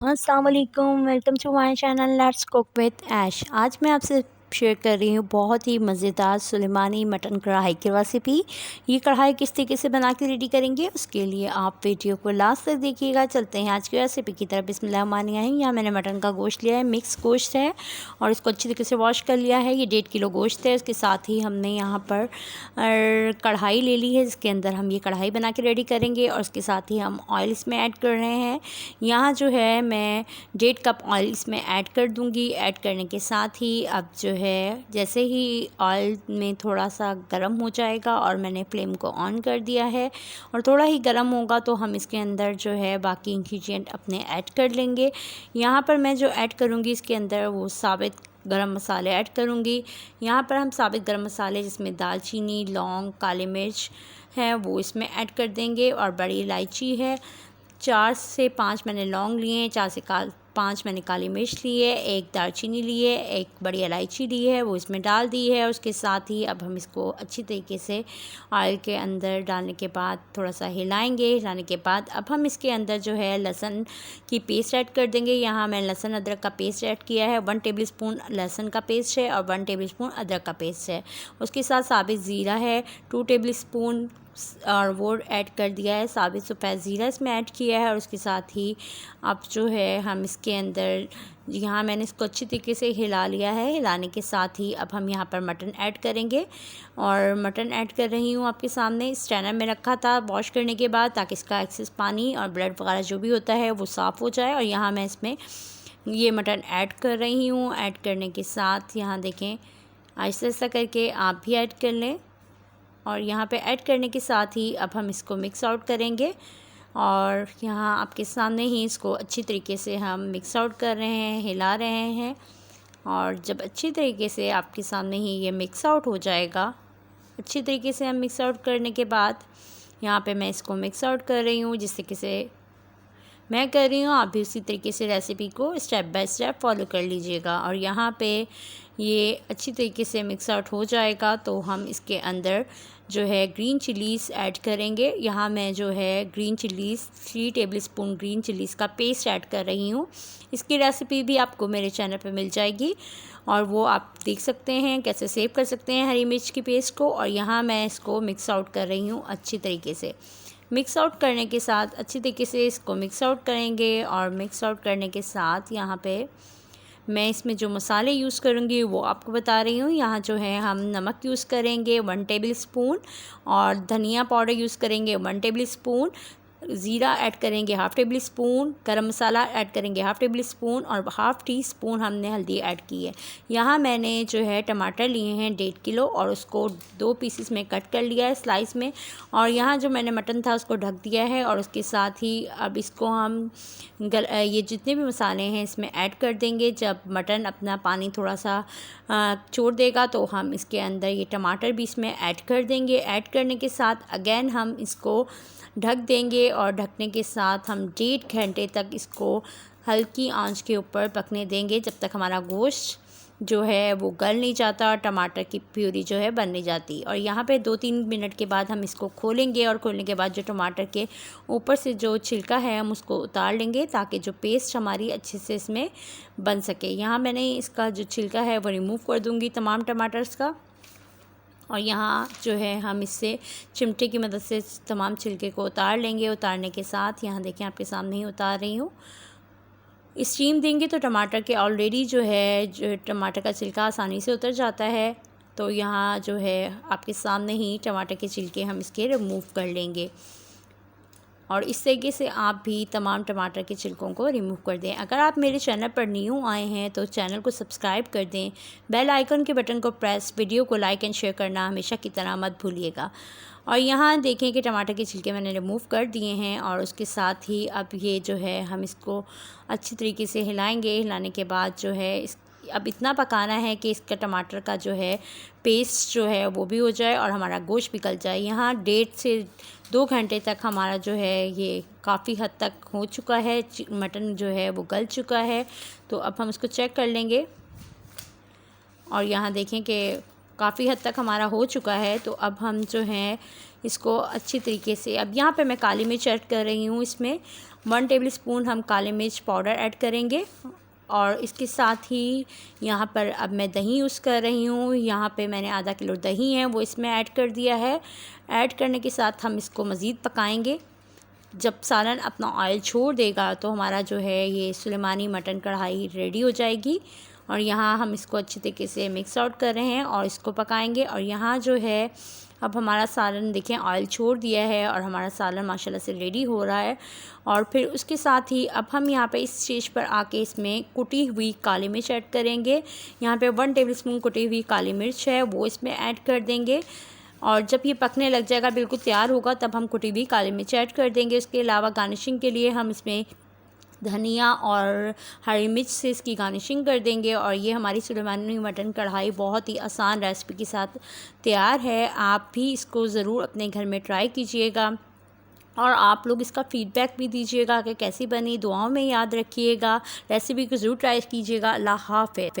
अस्सलाम वालेकुम, welcome to my channel let's cook with Aish. आज मैं आपसे शेयर कर रही हूँ बहुत ही मज़ेदार सुलेमानी मटन कढ़ाई की रेसिपी। ये कढ़ाई किस तरीके से बना के रेडी करेंगे उसके लिए आप वीडियो को लास्ट तक देखिएगा। चलते हैं आज की रेसिपी की तरफ। बिस्मिल्लाहिर्रहमानिर्रहीम। यहाँ मैंने मटन का गोश्त लिया है, मिक्स गोश्त है और इसको अच्छी तरीके से वॉश कर लिया है। ये 1.5 किलो गोश्त है। उसके साथ ही हमने यहाँ पर कढ़ाई ले ली है जिसके अंदर हम ये कढ़ाई बना के रेडी करेंगे और उसके साथ ही हम ऑयल इसमें ऐड कर रहे हैं। यहाँ जो है मैं 1.5 कप ऑयल इसमें ऐड कर दूँगी। ऐड करने के साथ ही अब जो है जैसे ही ऑयल में थोड़ा सा गर्म हो जाएगा और मैंने फ्लेम को ऑन कर दिया है और थोड़ा ही गर्म होगा तो हम इसके अंदर जो है बाकी इंग्रेडिएंट अपने ऐड कर लेंगे। यहाँ पर मैं जो ऐड करूँगी इसके अंदर वो साबित गरम मसाले ऐड करूँगी। यहाँ पर हम साबित गरम मसाले जिसमें दालचीनी, लौंग, काली मिर्च है वो इसमें ऐड कर देंगे और बड़ी इलायची है। 4 से 5 मैंने लौंग लिए हैं, 4 से 5 मैंने काली मिर्च ली है, 1 दालचीनी ली है, 1 बड़ी इलायची ली है वो इसमें डाल दी है। उसके साथ ही अब हम इसको अच्छी तरीके से ऑयल के अंदर डालने के बाद थोड़ा सा हिलाएंगे। हिलाने के बाद अब हम इसके अंदर जो है लहसुन की पेस्ट ऐड कर देंगे। यहाँ मैंने लहसुन अदरक का पेस्ट ऐड किया है। 1 टेबल स्पून लहसुन का पेस्ट है और 1 टेबल स्पून अदरक का पेस्ट है। उसके साथ साबित ज़ीरा है 2 टेबल स्पून और वो ऐड कर दिया है। साबित सफ़ेद ज़ीरा इसमें ऐड किया है और उसके साथ ही अब जो है हम इसके अंदर यहाँ मैंने इसको अच्छी तरीके से हिला लिया है। हिलाने के साथ ही अब हम यहाँ पर मटन ऐड करेंगे और मटन ऐड कर रही हूँ आपके सामने। स्ट्रेनर में रखा था वॉश करने के बाद ताकि इसका एक्सेस पानी और ब्लड वगैरह जो भी होता है वो साफ़ हो जाए। और यहाँ मैं इसमें ये मटन ऐड कर रही हूँ। ऐड करने के साथ यहाँ देखें आहिस्ता आहिस्ता करके आप भी ऐड कर लें और यहाँ पे ऐड करने के साथ ही अब हम इसको मिक्स आउट करेंगे और यहाँ आपके सामने ही इसको अच्छी तरीके से हम मिक्स आउट कर रहे हैं, हिला रहे हैं। और जब अच्छी तरीके से आपके सामने ही ये मिक्स आउट हो जाएगा, अच्छी तरीके से हम मिक्स आउट करने के बाद यहाँ पे मैं इसको मिक्स आउट कर रही हूँ जिस तरीके से मैं कर रही हूँ। आप भी उसी तरीके से रेसिपी को स्टेप बाय स्टेप फॉलो कर लीजिएगा। और यहाँ पे ये अच्छी तरीके से मिक्स आउट हो जाएगा तो हम इसके अंदर जो है ग्रीन चिलीज़ ऐड करेंगे। यहाँ मैं जो है green chillies 3 table spoon green chillies का पेस्ट ऐड कर रही हूँ। इसकी रेसिपी भी आपको मेरे चैनल पे मिल जाएगी और वो आप देख सकते हैं कैसे सेव कर सकते हैं हरी मिर्च की पेस्ट को। और यहाँ मैं इसको मिक्स आउट कर रही हूँ अच्छी तरीके से। मिक्स आउट करने के साथ अच्छी तरीके से इसको मिक्स आउट करेंगे और मिक्स आउट करने के साथ यहाँ पे मैं इसमें जो मसाले यूज़ करूँगी वो आपको बता रही हूँ। यहाँ जो है हम नमक यूज़ करेंगे 1 टेबल स्पून और धनिया पाउडर यूज़ करेंगे 1 टेबल स्पून, ज़ीरा ऐड करेंगे 1/2 टेबल स्पून, गरम मसाला ऐड करेंगे 1/2 टेबल स्पून और 1/2 टी स्पून हमने हल्दी ऐड की है। यहाँ मैंने जो है टमाटर लिए हैं 1.5 किलो और उसको 2 पीसेस में कट कर लिया है स्लाइस में। और यहाँ जो मैंने मटन था उसको ढक दिया है और उसके साथ ही अब इसको हम ये जितने भी मसाले हैं इसमें ऐड कर देंगे। जब मटन अपना पानी थोड़ा सा छोड़ देगा तो हम इसके अंदर ये टमाटर भी इसमें ऐड कर देंगे। ऐड करने के साथ अगेन हम इसको ढक देंगे और ढकने के साथ हम 1.5 घंटे तक इसको हल्की आंच के ऊपर पकने देंगे जब तक हमारा गोश्त जो है वो गल नहीं जाता और टमाटर की प्यूरी जो है बन नहीं जाती। और यहाँ पे 2-3 मिनट के बाद हम इसको खोलेंगे और खोलने के बाद जो टमाटर के ऊपर से जो छिलका है हम उसको उतार लेंगे ताकि जो पेस्ट हमारी अच्छे से इसमें बन सके। यहाँ मैंने इसका जो छिलका है वो रिमूव कर दूँगी तमाम टमाटर्स का। और यहाँ जो है हम इससे चिमटे की मदद से तमाम छिलके को उतार लेंगे। उतारने के साथ यहाँ देखें आपके सामने ही उतार रही हूँ। स्टीम देंगे तो टमाटर के ऑलरेडी जो है जो टमाटर का छिलका आसानी से उतर जाता है। तो यहाँ जो है आपके सामने ही टमाटर के छिलके हम इसके रिमूव कर लेंगे और इस तरीके से आप भी तमाम टमाटर के छिलकों को रिमूव कर दें। अगर आप मेरे चैनल पर न्यू आए हैं तो चैनल को सब्सक्राइब कर दें, बेल आइकन के बटन को प्रेस, वीडियो को लाइक एंड शेयर करना हमेशा की तरह मत भूलिएगा। और यहाँ देखें कि टमाटर के छिलके मैंने रिमूव कर दिए हैं और उसके साथ ही अब ये जो है हम इसको अच्छी तरीके से हिलाएंगे। हिलाने के बाद जो है अब इतना पकाना है कि इसका टमाटर का जो है पेस्ट जो है वो भी हो जाए और हमारा गोश्त भी गल जाए। यहाँ 1.5 से 2 घंटे तक हमारा जो है ये काफ़ी हद तक हो चुका है, मटन जो है वो गल चुका है। तो अब हम इसको चेक कर लेंगे और यहाँ देखें कि काफ़ी हद तक हमारा हो चुका है। तो अब हम जो है इसको अच्छी तरीके से अब यहाँ पे मैं काली मिर्च ऐड कर रही हूँ इसमें 1 टेबलस्पून हम काली मिर्च पाउडर ऐड करेंगे। और इसके साथ ही यहाँ पर अब मैं दही यूज़ कर रही हूँ। यहाँ पे मैंने आधा किलो दही है वो इसमें ऐड कर दिया है। ऐड करने के साथ हम इसको मज़ीद पकाएंगे। जब सालन अपना ऑयल छोड़ देगा तो हमारा जो है ये सुलेमानी मटन कढ़ाई रेडी हो जाएगी। और यहाँ हम इसको अच्छी तरीके से मिक्स आउट कर रहे हैं और इसको पकाएंगे। और यहाँ जो है अब हमारा सालन देखें ऑयल छोड़ दिया है और हमारा सालन माशाल्लाह से रेडी हो रहा है। और फिर उसके साथ ही अब हम यहाँ पे इस स्टेज पर आके इसमें कुटी हुई काली मिर्च ऐड करेंगे। यहाँ पे 1 टेबलस्पून कुटी हुई काली मिर्च है वो इसमें ऐड कर देंगे। और जब ये पकने लग जाएगा, बिल्कुल तैयार होगा, तब हम कुटी हुई काली मिर्च ऐड कर देंगे। उसके अलावा गार्निशिंग के लिए हम इसमें धनिया और हरी मिर्च से इसकी गार्निशिंग कर देंगे। और ये हमारी सुलेमानी मटन कढ़ाई बहुत ही आसान रेसिपी के साथ तैयार है। आप भी इसको ज़रूर अपने घर में ट्राई कीजिएगा और आप लोग इसका फ़ीडबैक भी दीजिएगा कि कैसी बनी। दुआओं में याद रखिएगा, रेसिपी को ज़रूर ट्राई कीजिएगा। अल्लाह हाफ़िज़।